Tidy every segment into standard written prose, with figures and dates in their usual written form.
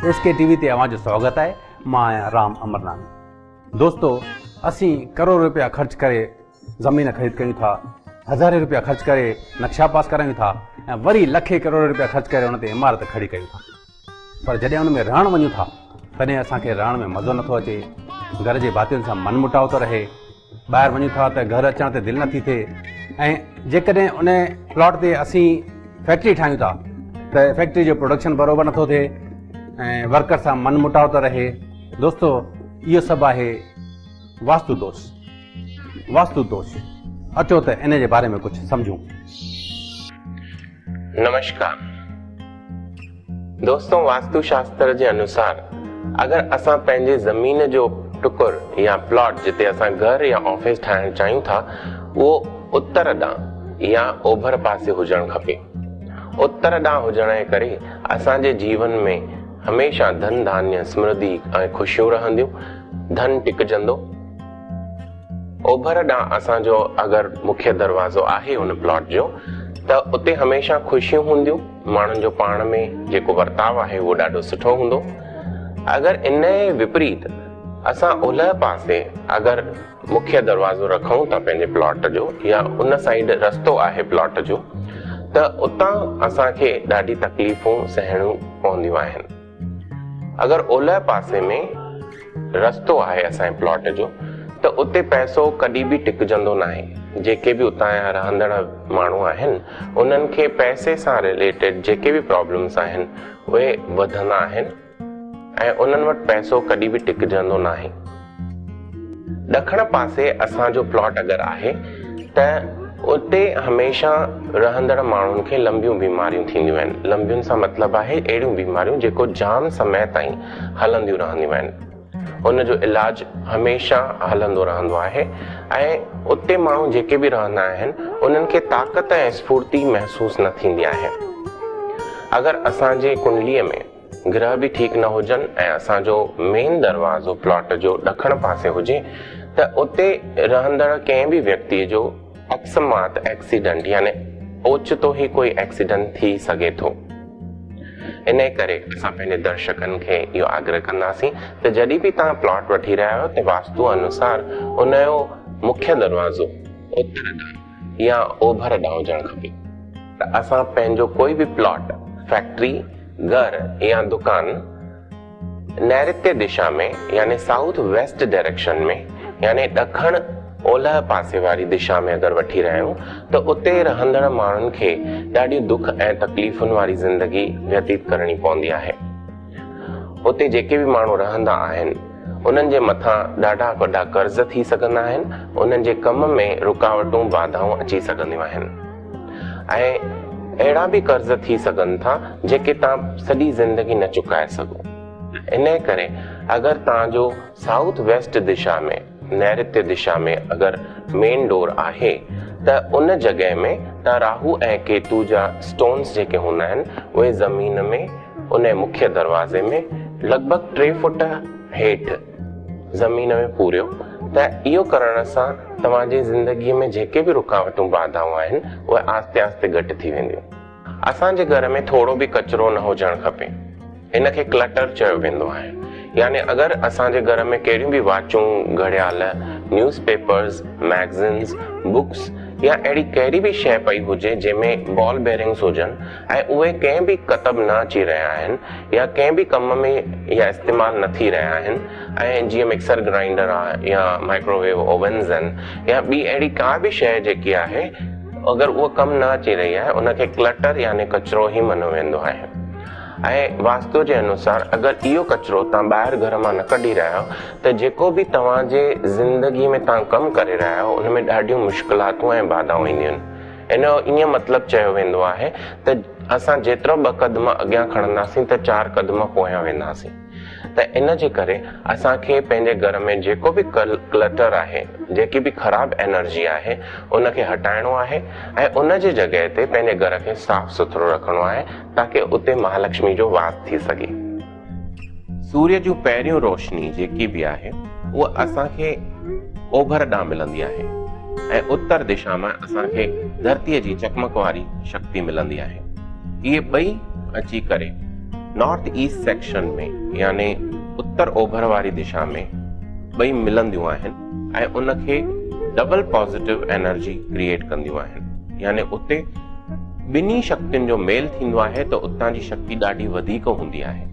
SK TV ते अवां जो स्वागत है। मां आहियां राम अमरनाथ। दोस्तों, असी करोड़ रुपया खर्च करे ज़मीन ख़रीद कयूं था, हज़ारे रुपया खर्च करे नक्शा पास करायूं था ऐं वरी लखे करोड़ रुपया खर्च करे उन ते इमारत खड़ी कयूं था। पर जॾहिं उन में रहण वञूं था तॾहिं असांखे रहण में मज़ो नथो अचे, घर जे भातियुनि सां मन मुटाव थो रहे, ॿाहिरि वञूं था त घर अचण ते दिलि नथी थिए ऐं जेकॾहिं उन प्लॉट ते असीं फैक्ट्री ठाहियूं था त फैक्ट्री जो प्रोडक्शन बराबरि नथो थिए ऐं वर्कर सां मन मुटाव थो रहे। दोस्तों, इहो सभु आहे वास्तु दोष। वास्तु दोष अचो त इन जे बारे में कुझु सम्झूं। नमस्कार दोस्तों, वास्तु शास्त्र जे अनुसार अगर असां पंहिंजे ज़मीन जो टुकुर या प्लॉट जिते असां घर या ऑफिस ठाहिण चाहियूं था उहो उत्तर ॾांहुं या ओभर पासे हुजणु खपे। उत्तर ॾांहुं हुजण जे करे असांजे जीवन में हमेशा धन धान्य स्मृति ऐं ख़ुशियूं रहंदियूं, धन टिकजंदो। ओभर ॾांहुं असांजो अगरि मुख्य दरवाज़ो आहे उन प्लॉट जो त उते हमेशा ख़ुशियूं हूंदियूं, माण्हुनि जो पाण में जेको वर्ताव आहे उहो ॾाढो सुठो हूंदो। अगरि इन जे विपरीत असां ओलह पासे अगरि मुख्य दरवाज़ो रखूं था पंहिंजे प्लॉट जो या उन साइड रस्तो आहे प्लॉट जो त उतां असांखे ॾाढी तकलीफ़ूं सहणियूं पवंदियूं आहिनि। अगरि ओलह पासे में रस्तो आहे असांजे प्लॉट जो त उते पैसो कॾहिं बि टिकजंदो न आहे। जेके बि उतां जा रहंदड़ माण्हू आहिनि उन्हनि खे पैसे सां रिलेटेड जेके बि प्रॉब्लम्स आहिनि उहे वधंदा आहिनि ऐं उन्हनि वटि पैसो कॾहिं बि टिकजंदो न आहे। ॾखण पासे असांजो प्लॉट अगरि आहे त उते हमेशा रहंदड़ माण्हुनि खे लंबियूं बीमारियूं थींदियूं आहिनि। लंबियुनि सां मतिलबु आहे अहिड़ियूं बीमारियूं जेको जाम समय ताईं हलंदियूं रहंदियूं आहिनि। उनजो इलाज हमेशा हलंदो रहंदो आहे ऐं उते माण्हू जेके बि रहंदा आहिनि उन्हनि खे ताक़त ऐं स्फूर्ति महसूसु न थींदी आहे। अगरि असांजे कुंडलीअ में ग्रह बि ठीक न हुजनि ऐं असांजो मेन दरवाज़ो प्लॉट जो ॾखण पासे हुजे त उते रहंदड़ कंहिं बि व्यक्ति जो अकस्मात एक्सीडेंट यानी ओचितो ई कोई एक्सीडेंट थी सघे थो। इन करे असां पंहिंजे दर्शकनि खे इहो आग्रह कंदासीं त जॾहिं बि तव्हां प्लॉट वठी रहिया आहियो त वास्तु अनुसार उनजो मुख्य दरवाज़ो उत्तर ॾांहुं या ओभर ॾांहुं हुजणु खपे। त असां पंहिंजो कोई बि प्लॉट, फैक्ट्री, घर या दुकान नैऋत्य दिशा में यानी साउथ वेस्ट डायरेक्शन में यानी ॾखण ओलह पासे वारी दिशा में अगरि वठी रहिया आहियूं त उते रहंदड़ माण्हुनि खे ॾाढी दुख ऐं तकलीफ़ुनि वारी ज़िंदगी व्यतीत करणी पवंदी आहे। उते जेके बि माण्हू रहंदा आहिनि उन्हनि जे मथां ॾाढा वॾा कर्ज़ थी सघंदा आहिनि, उन्हनि जे कम में रुकावटूं बाधाऊं अची सघंदियूं आहिनि ऐं अहिड़ा बि कर्ज़ थी सघनि था जेके तव्हां सॼी ज़िंदगी न चुकाए सघो। इन करे अगरि तव्हांजो साउथ वेस्ट दिशा में नैऋत्य दिशा में अगरि मेन डोर आहे त उन जॻह में तव्हां राहु ऐं केतु जा स्टोन्स जेके हूंदा आहिनि उहे ज़मीन में उन मुख्य दरवाज़े में लॻभॻि 3 फुट हेठि ज़मीन में पूरियो त इहो करण सां तव्हांजी ज़िंदगीअ में जेके बि रुकावटूं बाधाऊं आहिनि उहे आस्ते आस्ते घटि थी वेंदियूं। असांजे घर में थोरो बि कचिरो न हुजणु खपे, इनखे क्लटर चयो वेंदो आहे। यानी अगरि असांजे घर में कहिड़ियूं बि वाचूं, घड़ियाल, न्यूज़पेपर्स, मैगज़ीन्स, बुक्स या अहिड़ी कहिड़ी बि शइ पई हुजे जंहिंमें बॉल बेरिंग्स हुजनि ऐं उहे कंहिं बि कतब न अची रहिया आहिनि या कंहिं बि कम में या इस्तेमालु न थी रहिया आहिनि ऐं जीअं मिक्सर ग्राइंडर आहे या माइक्रोवेव ओवन्स आहिनि या ॿी अहिड़ी का बि शइ जेकी आहे अगरि उहा कमु न अची रही आहे उनखे क्लटर यानी कचिरो ई मञियो वेंदो आहे। ऐं वास्तु जे अनुसार अगरि इहो कचिरो तव्हां ॿाहिरि घर मां न कढी रहिया आहियो त जेको बि तव्हांजे ज़िंदगीअ में तव्हां कमु करे रहिया आहियो उन में ॾाढियूं मुश्किलातूं ऐं बाधाऊं ईंदियूं आहिनि। इन जो ईअं मतिलबु चयो वेंदो आहे त असां जेतिरो 2 क़दम अॻियां खणंदासीं त 4 क़दम पोयां वेंदासीं। त इन जे करे असांखे पंहिंजे घर में जेको बि क्लटर आहे, जेकी बि ख़राब एनर्जी आहे उनखे हटाइणो आहे ऐं उन जी जॻह ते पंहिंजे घर खे साफ़ सुथरो रखणो आहे ताकी उते महालक्ष्मी जो वास थी सघे। सूर्य जूं पहिरियों रोशनी जेकी बि आहे उहा असांखे ओभर ॾांहुं मिलंदी आहे ऐं उत्तर दिशा में असांखे धरतीअ जी चकमक वारी शक्ति मिलंदी आहे। इहे ॿई अची करे नॉर्थ ईस्ट सेक्शन में यानी उत्तर ओभर वारी दिशा में ॿई मिलंदियूं आहिनि ऐं उनखे डबल पॉजिटिव एनर्जी क्रिएट कंदियूं आहिनि। यानी उते ॿिन्ही शक्तियुनि जो मेल थींदो आहे त उतां जी शक्ति ॾाढी वधीक हूंदी आहे।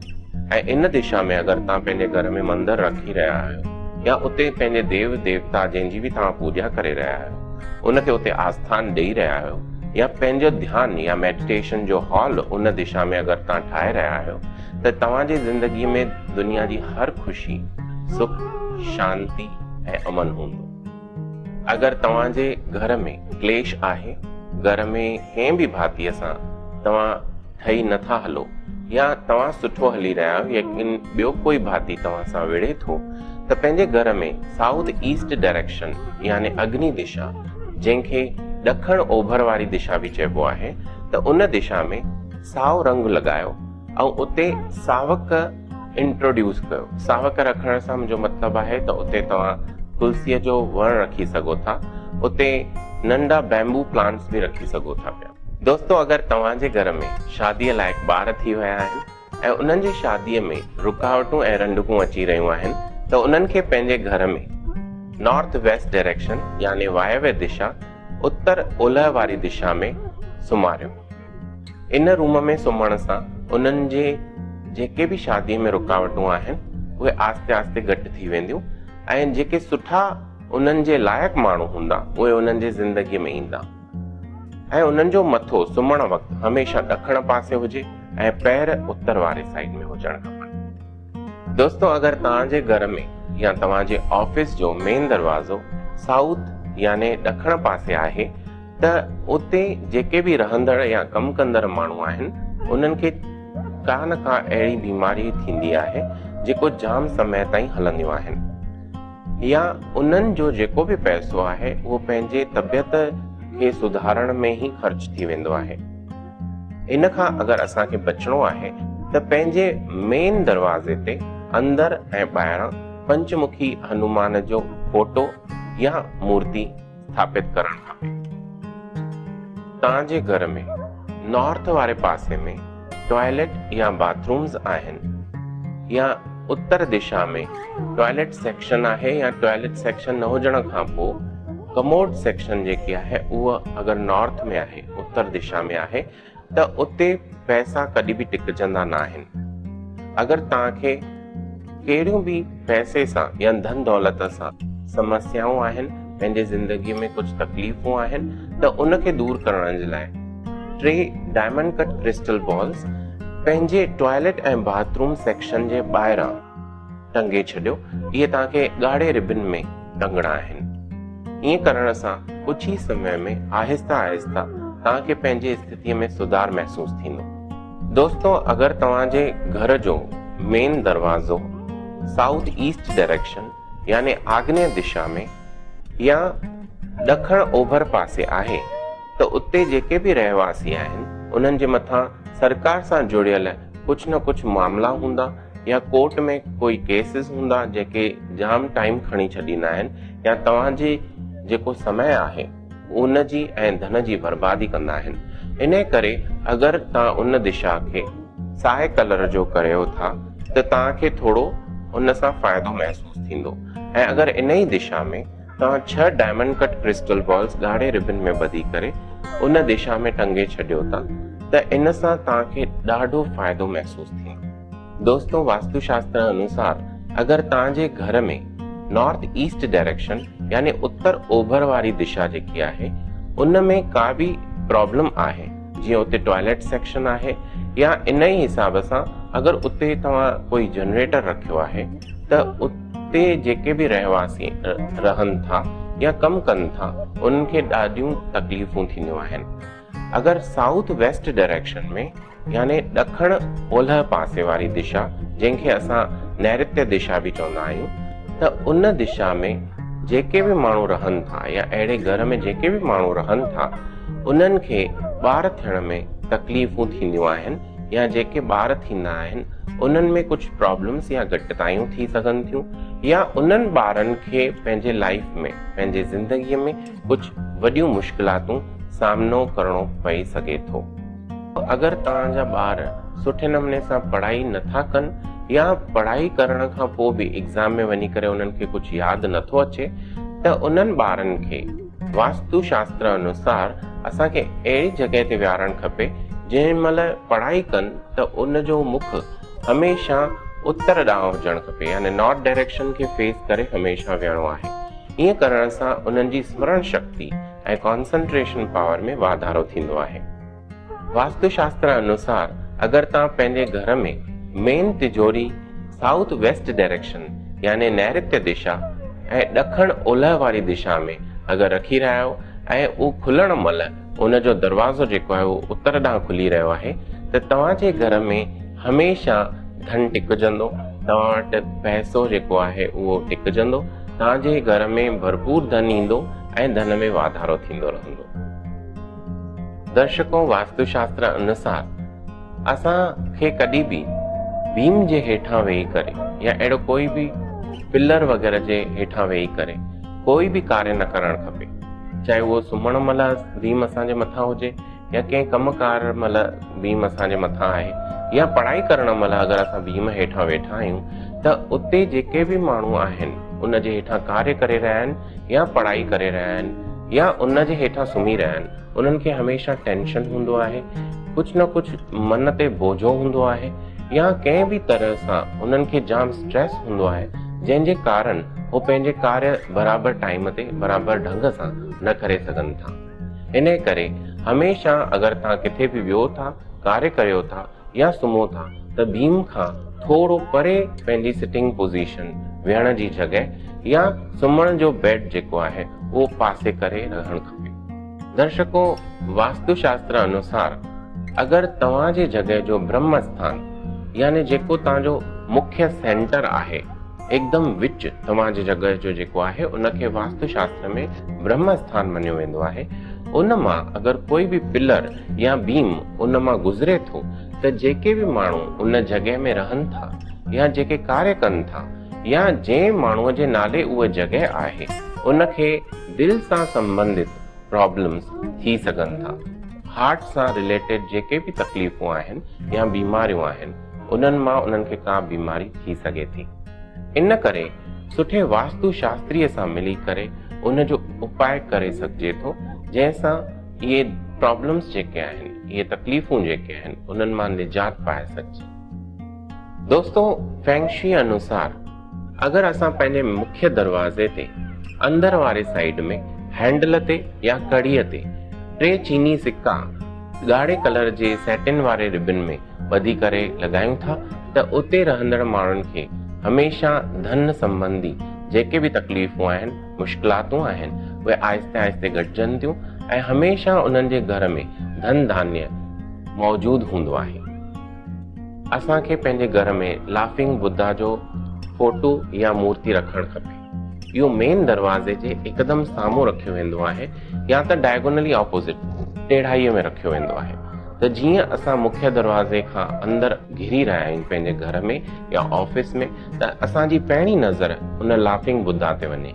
ऐं इन दिशा में अगरि तव्हां पंहिंजे घर में मंदिर रखी रहिया आहियो या उते पंहिंजे देव देवता जंहिंजी बि तव्हां पूॼा करे रहिया आहियो उनखे उते आस्थान ॾेई रहिया आहियो या पंहिंजो ध्यानु या मेडिटेशन जो हॉल उन दिशा में अगरि तव्हां ठाहे रहिया आहियो त तव्हांजी ज़िंदगीअ में दुनिया जी हर ख़ुशी, सुख, शांति ऐं अमन हूंदो। अगरि तव्हांजे घर में क्लेश आहे, घर में कंहिं बि भातीअ सां तव्हां ठही नथा हलो या तव्हां सुठो हली रहिया आहियो लेकिन ॿियो कोई भाती तव्हां सां विढ़े थो त पंहिंजे घर में साउथ ईस्ट डायरेक्शन यानी अग्नि दिशा जंहिंखे ॾखण ओभर वारी दिशा बि चइबो आहे त उन दिशा में साओ रंग लॻायो ऐं उते सावक इंट्रोड्यूस कयो। सावक रखण सां मुंहिंजो मतिलबु आहे त उते तव्हां तुलसीअ जो वण रखी सघो था, उते नंढा बैम्बू प्लांट्स बि रखी सघो था पिया। दोस्तों, अगरि तव्हांजे घर में शादीअ लाइक़ ॿार थी विया आहिनि ऐं उन्हनि जी शादीअ में रुकावटूं ऐं रंडकूं अची रहियूं आहिनि त उन्हनि खे पंहिंजे घर में नॉर्थ वेस्ट डायरेक्शन यानी वायव्य दिशा उत्तर ओलह वारी दिशा में सुम्हारियो। इन रूम में सुम्हण सां उन्हनि जे जेके बि शादीअ में रुकावटूं आहिनि उहे आस्ते आस्ते घटि थी वेंदियूं ऐं जेके सुठा उन्हनि जे लाइक़ माण्हू हूंदा उहे उन्हनि जे ज़िंदगीअ में ईंदा। ऐं उन्हनि जो मथो सुम्हण वक़्तु हमेशह ॾखण पासे हुजे ऐं पैर उत्तर वारे साइड में हुजणु खपनि। दोस्तों, अगरि तव्हांजे घर में या तव्हांजे ऑफिस जो मेन दरवाज़ो साउथ यानी ॾखण पासे आहे त उते जेके बि रहंदड़ या कमु कंदड़ माण्हू आहिनि उन्हनि खे का न का अहिड़ी बीमारी थींदी आहे जेको जाम समय ताईं हलंदियूं आहिनि या उन्हनि जो जेको बि पैसो आहे उहो पंहिंजे तबियत खे सुधारण में ई ख़र्च थी वेंदो आहे। इन खां अगरि असांखे बचणो आहे त पंहिंजे मेन दरवाज़े ते अंदर ऐं ॿाहिरां पंचमुखी हनुमान जो फोटो या मूर्ति स्थापित करणु खपे। तव्हांजे घर में नॉर्थ वारे पासे में टॉयलेट या बाथरूम्स आहिनि या उत्तर दिशा में टॉयलेट सेक्शन आहे या टॉयलेट सेक्शन न हुजण खां पोइ कमोड सेक्शन जेकी आहे उहा अगरि नॉर्थ में आहे, उत्तर दिशा में आहे त उते पैसा कॾहिं बि टिकजंदा न आहिनि। अगरि तव्हांखे कहिड़ियूं बि पैसे सां या धन दौलत सां समस्याऊं आहिनि, पंहिंजे ज़िंदगीअ में कुझु तकलीफ़ूं आहिनि त उनखे दूर करण जे लाइ 3 डायमंड कट क्रिस्टल बॉल्स पंहिंजे टॉयलेट ऐं बाथरूम सेक्शन जे ॿाहिरां टंगे छॾियो। इहे तव्हांखे ॻाढ़े रिबन में टंगणा आहिनि। ईअं करण सां कुझु ई समय में आहिस्ता आहिस्ता तव्हांखे पंहिंजे स्थितीअ में सुधार महसूस थींदो। दोस्तों, अगरि तव्हांजे घर जो मेन दरवाज़ो साउथ ईस्ट डायरेक्शन यानी आग्नेय दिशा में या ॾखण ओभर पासे आहे त उते जेके बि रहवासी आहिनि उन्हनि जे मथां सरकार सां जुड़ियल कुझु न कुझु मामला हूंदा या कोर्ट में कोई केसिस हूंदा जेके जाम टाइम खणी छॾींदा आहिनि या तव्हांजे जेको समय आहे उन जी ऐं धन जी बर्बादी कंदा आहिनि। इन करे अगरि तव्हां उन दिशा खे साए कलर जो करियो था त तव्हांखे थोरो उन सां फ़ाइदो महसूस थींदो। ऐं अगरि इन ई दिशा में तव्हां 6 डायमंड कट क्रिस्टल बॉल्स ॻाढ़े रिबन में ॿधी करे उन दिशा में टंगे छॾियो था त इन सां तव्हांखे ॾाढो फ़ाइदो महसूस थींदो। दोस्तों, वास्तुशास्त्र अनुसार अगरि तव्हांजे घर में नॉर्थ ईस्ट डायरेक्शन यानी उत्तर ओभर वारी दिशा जेकी आहे उन में का बि प्रॉब्लम आहे, जीअं उते टॉयलेट सेक्शन आहे या इन ई हिसाब सां अगरि उते तव्हां कोई जनरेटर रखियो आहे त उते जेके बि रहवासी रहनि था या कमु कनि था उन्हनि खे ॾाढियूं तकलीफ़ूं थींदियूं आहिनि। अगरि साउथ वेस्ट डायरेक्शन में यानी ॾखण ओलह पासे वारी दिशा जंहिंखे असां नैऋत्य दिशा बि चवंदा आहियूं त उन दिशा में जेके बि माण्हू रहनि था या अहिड़े घर में जेके बि माण्हू रहनि था उन्हनि खे ॿार थियण में तकलीफ़ूं थींदियूं आहिनि या जेके ॿार थींदा आहिनि उन्हनि में कुझु प्रॉब्लम्स या घटितायूं थी सघनि थियूं या उन्हनि ॿारनि खे पंहिंजे लाइफ में पंहिंजे ज़िंदगीअ में कुझु वॾियूं मुश्किलातूं सामनो करणो पई सघे थो। अगर तव्हांजा ॿार सुठे नमूने सां पढ़ाई नथा कनि या पढ़ाई करण खां पोइ बि एग्ज़ाम में वञी करे उन्हनि खे कुझु यादि नथो अचे, त उन्हनि ॿारनि खे वास्तु शास्त्र अनुसार असांखे अहिड़ी जॻह ते विहारणु खपे जंहिं महिल पढ़ाई कनि त उन जो मुख हमेशह उत्तर ॾांहुं हुजणु खपे, यानी नॉर्थ डायरेक्शन खे फेस करे हमेशह विहणो आहे। ईअं करण सां उन्हनि जी स्मरण शक्ति ऐं कॉन्संट्रेशन पावर में वाधारो थींदो आहे। वास्तु शास्त्र अनुसार अगर तव्हां पंहिंजे घर में मेन तिजोरी साउथ वेस्ट डायरेक्शन यानी नैऋत्य दिशा ऐं ॾखण ओलह वारी दिशा में अगर रखी रहिया आहियो ऐं उहो खुलण महिल उन जो दरवाज़ो जेको आहे उहो उत्तर ॾांहुं खुली रहियो आहे, त तव्हांजे घर में हमेशह धन टिकजंदो, तव्हां वटि पैसो जेको आहे उहो टिकजंदो, तव्हांजे घर में भरपूर धन ईंदो ऐं धन में वाधारो थींदो रहंदो। दर्शकों, वास्तुशास्त्र अनुसार असांखे कॾहिं बि बीम जे हेठां वेही करे या अहिड़ो कोई बि पिलर वग़ैरह जे हेठां वेही करे कोई बि कार्य न करणु खपे, चाहे उहो सुम्हण महिल बीम असांजे मथां हुजे या कंहिं कमकार महिल बीम असांजे मथां आहे या पढ़ाई करण महिल अगरि असां बीम हेठां वेठा आहियूं त उते जेके बि माण्हू आहिनि उन जे हेठां कार्य करे रहिया आहिनि या पढ़ाई करे रहिया आहिनि या उन जे हेठां सुम्ही रहिया आहिनि, उन्हनि खे हमेशह टेंशन हूंदो आहे, कुझु न कुझु मन ते बोझो हूंदो आहे या कंहिं बि तरह सां उन्हनि खे जाम स्ट्रेस हूंदो आहे, जंहिंजे कारण उहे पंहिंजे कार्य बराबरि टाइम ते बराबरि ढंग सां न करे सघनि था। इन करे हमेशह अगरि तव्हां किथे बि वियो था, कार्य करियो था या सुम्हो था त बीम खां थोरो परे पंहिंजी सिटिंग पोज़ीशन वेहण जी जॻह या सुम्हण जो बेड जेको आहे उहो पासे करे रहणु खपे। दर्शकों, वास्तुशास्त्र अनुसार अगरि तव्हांजे जॻह जो ब्रह्म स्थान यानी जेको तव्हांजो मुख्य सेंटर आहे एकदम विच तव्हांजे जॻह जो जेको आहे उनखे वास्तुशास्त्र में ब्रह्म स्थान मञियो वेंदो आहे, उन मां अगरि कोई बि पिलर या बीम उन मां गुज़रे थो त जेके बि माण्हू उन जॻह में रहनि था या जेके कार्य कनि था या जंहिं माण्हूअ जे नाले उहा जॻह आहे उनखे दिलि सां संबंधित प्रॉब्लम्स थी सघनि था। हार्ट सां रिलेटेड जेके बि तकलीफ़ूं आहिनि या बीमारियूं आहिनि उन्हनि मां उन्हनि खे का बीमारी थी सघे थी। इन करे सुठे वास्तु शास्त्रीय सां मिली करे उन जो उपाय करे सघिजे थो, जंहिंसां इहे प्रॉब्लम्स जेके आहिनि, इहे तकलीफ़ूं जेके आहिनि उन्हनि मां निजात पाए सघिजे। दोस्तों, फेंगशी अनुसार अगरि असां पंहिंजे मुख्य दरवाज़े ते अंदर वारे साइड में हैंडल ते या कड़ीअ ते 3 चीनी सिक्का ॻाढ़े कलर जे सैटिन वारे रिबन में ॿधी करे लॻायूं था त उते रहंदड़ माण्हुनि खे हमेशह धन संबंधी जेके बि तकलीफ़ूं आहिनि, मुश्किलातूं आहिनि, उहे आहिस्ते आहिस्ते घटिजनि थियूं ऐं हमेशह उन्हनि जे घर में धन धान्य मौजूदु हूंदो आहे। असांखे पंहिंजे घर में लाफिंग बुद्धा जो फोटो या मूर्ति रखणु खपे। इहो मेन दरवाज़े जे हिकदमि साम्हूं रखियो वेंदो आहे या त डायगोनली ऑपोजिट टेढ़ाईअ में रखियो वेंदो आहे, त जीअं असां मुख्य दरवाज़े खां अंदरि घिरी रहिया आहियूं पंहिंजे घर में या ऑफिस में, त असांजी पहिरीं नज़र उन लाफिंग बुद्धा ते वञे।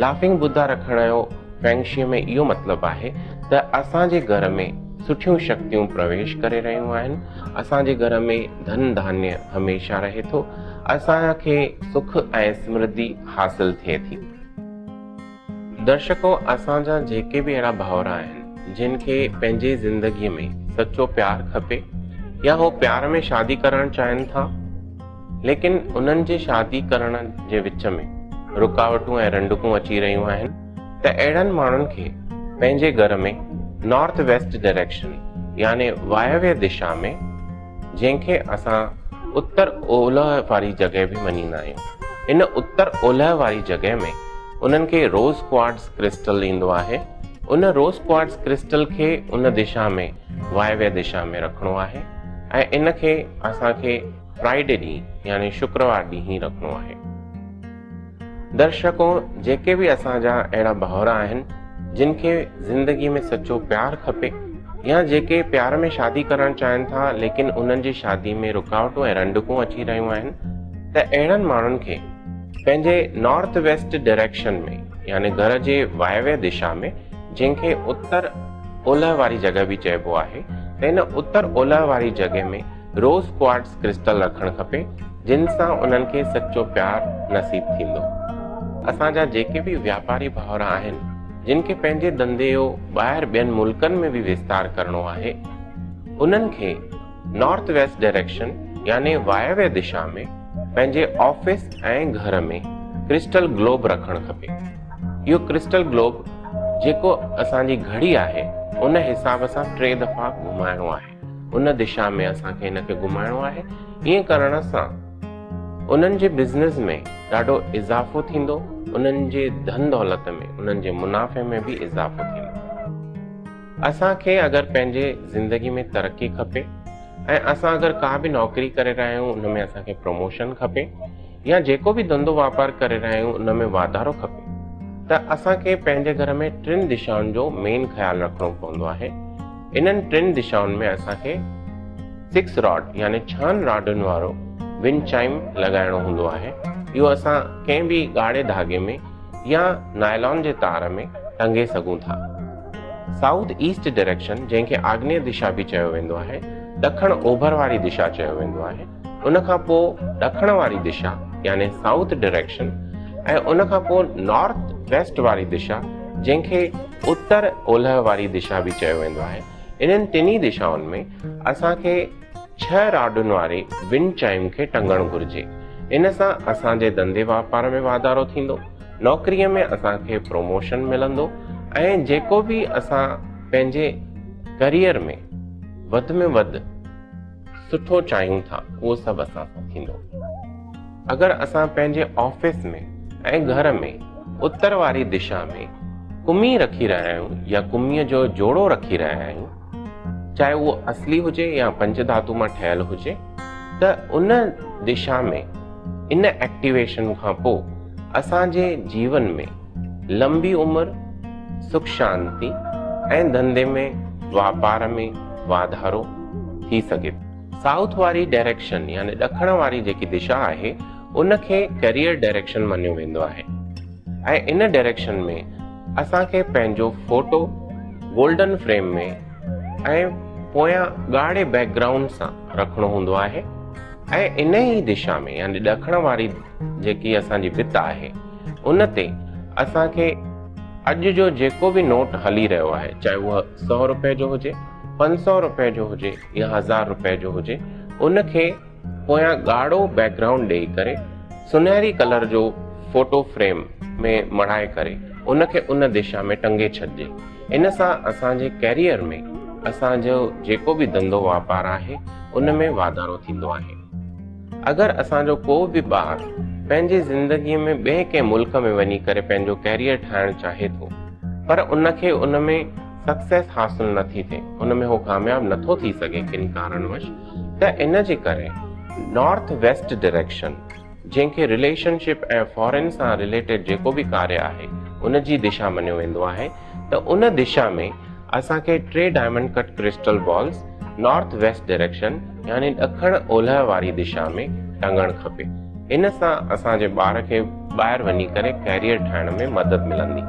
लाफिंग बुद्धा रखण जो फेंगशीअ में इहो मतिलबु आहे त असांजे घर में सुठियूं शक्तियूं प्रवेश करे रहियूं आहिनि, असांजे घर में धन धान्य हमेशह रहे थो, असांखे सुख ऐं समृद्धि हासिल थिए थी। दर्शकों, असांजा जेके बि अहिड़ा भाउर आहिनि जिन खे पंहिंजे ज़िंदगीअ में सच्चो प्यार खपे या हो प्यार में शादी करणु चाहिनि था, लेकिन उन्हनि जे शादी करण जे विच में रुकावटूं ऐं रंडकूं अची रहियूं आहिनि, त अहिड़नि माण्हुनि खे पंहिंजे घर में नॉर्थ वेस्ट डायरेक्शन यानी वायव्य दिशा में, जंहिंखे असां उत्तर ओलह वारी जॻह बि मञींदा आहियूं, इन उत्तर ओलह वारी जॻह में उन्हनि खे रोज़ क्वार्ट्ज़ क्रिस्टल ईंदो आहे। उन रोज़ क्वार्ट्ज़ क्रिस्टल खे उन दिशा में वायव्य दिशा में रखिणो आहे ऐं इन खे असांखे फ्राइडे ॾींहुं यानी शुक्रवार ॾींहुं ई रखिणो आहे। दर्शकों, जेके बि असांजा अहिड़ा भाउर आहिनि जिन खे ज़िंदगी में सच्चो प्यार खपे या जेके प्यार में शादी करणु चाहिनि था लेकिन उन्हनि जी शादी में रुकावटूं ऐं रंडकूं अची रहियूं आहिनि, त अहिड़नि माण्हुनि खे पंहिंजे नॉर्थ वेस्ट डायरेक्शन में यानी घर जे वायव्य दिशा में, जंहिंखे उत्तर ओलह वारी जॻह बि चइबो आहे, त इन उत्तर ओलह वारी जॻह में रोज़ क्वार्ट्स क्रिस्टल रखणु खपे, जिन सां उन्हनि खे सचो प्यार नसीब थींदो। असांजा जेके बि वापारी भाउर आहिनि, जिन खे पंहिंजे धंधे जो ॿाहिरि ॿियनि मुल्कनि में बि विस्तार करणो आहे, उन्हनि खे नॉर्थ वेस्ट डायरेक्शन यानी वायव्य दिशा में पंहिंजे ऑफिस ऐं घर में क्रिस्टल ग्लोब रखणु खपे। इहो क्रिस्टल ग्लोब जेको असांजी घड़ी आहे उन हिसाब सां 3 दफ़ा घुमाइणो आहे, उन दिशा में असांखे हिनखे घुमाइणो आहे। ईअं करण सां उन्हनि जे बिज़नेस में ॾाढो इज़ाफ़ो थींदो, उन्हनि जे धन दौलत में, उन्हनि जे मुनाफ़े में बि इज़ाफ़ो थींदो। असांखे अगरि पंहिंजे ज़िंदगी में तरक़ी खपे ऐं असां अगरि का बि नौकरी करे रहिया आहियूं उन में असांखे प्रमोशन खपे, या जेको बि धंधो वापारु करे रहिया आहियूं उन में वाधारो खपे, त असांखे पंहिंजे घर में 3 दिशाउनि जो मेन ख़्यालु रखणो पवंदो आहे। इन्हनि 3 दिशाउनि में असांखे 6 रॉड यानी 6 रॉडुनि वारो विंड चाइम लॻाइणो हूंदो आहे। इहो असां कंहिं बि ॻाढ़े धागे में या नायलॉन जे तार में टंगे सघूं था। साउथ ईस्ट डायरेक्शन, जंहिंखे आग्नेय दिशा बि चयो वेंदो आहे, ॾखण ओभर वारी दिशा चयो वेंदो आहे। उन खां पोइ ॾखण वारी दिशा यानी साउथ डायरेक्शन, ऐं उन खां पोइ नॉर्थ वेस्ट वारी दिशा, जंहिंखे उत्तर ओलह वारी दिशा बि चयो वेंदो आहे। इन्हनि 3 दिशाउनि में असांखे 6 रॉडुनि वारे विंड चाइम खे टंगणु घुर्जे। इन सां असांजे धंधे वापार में वाधारो थींदो, नौकरीअ में असांखे प्रमोशन मिलंदो, ऐं जेको बि असां पंहिंजे करियर में वधि सुठो चाहियूं था उहो सभु असां सां थींदो। अगरि असां पंहिंजे ऑफिस में ऐं घर में उत्तर वारी दिशा में कुमी रखी रहिया आहियूं या कुमीअ जो जोड़ो रखी रहिया आहियूं, चाहे उहो असली हुजे या पंचधातु मां ठहियलु हुजे, त उन दिशा में इन एक्टिवेशन खां पोइ असांजे जीवन में लंबी उमिरि, सुख शांति ऐं धंधे में वापार में वाधारो थी सघे। साउथ वारी डायरेक्शन यानी ॾखण वारी जेकी दिशा आहे उनखे करियर डायरेक्शन मञियो वेंदो आहे, ऐं इन डायरेक्शन में असांखे पंहिंजो फोटो गोल्डन फ्रेम में ऐं पोयां ॻाढ़े बैकग्राउंड सां रखणो हूंदो आहे। ऐं इन ई दिशा में यानी ॾखण वारी जेकी असांजी भित आहे उन ते असांखे अॼु जो जेको बि नोट हली रहियो आहे, चाहे उहा 100 रुपए जो हुजे, 500 रुपए जो हुजे या 1000 रुपए जो हुजे, उनखे पोयां ॻाढ़ो बैकग्राउंड ॾेई करे सुनहरी कलर जो फोटो फ्रेम में मढ़ाए करे उनखे उन दिशा में टंगे छॾिजे। इन सां असांजे कैरियर में असांजो जेको बि धंधो वापार आहे उन में वाधारो थींदो आहे। अगरि असांजो को बि ॿार पंहिंजी ज़िंदगीअ में ॿिए कंहिं मुल्क में वञी करे पंहिंजो कैरियर ठाहिणु चाहे थो, पर उनखे उन में सक्सेस हासिल नथी थिए, उन में उहो कामयाबु नथो थी सघे किन कारणवश, त इन जे करे नॉर्थ वेस्ट डायरेक्शन, जंहिंखे रिलेशनशिप ऐं फॉरेन सां रिलेटेड जेको बि कार्य आहे उन जी दिशा मञियो वेंदो आहे, त उन दिशा में असांखे 3 diamond cut crystal balls north west direction यानी ॾखण ओलह वारी दिशा में टंगणु खपे। इन सां असांजे ॿार खे ॿाहिरि वञी करे कैरियर ठाहिण में मदद मिलंदी।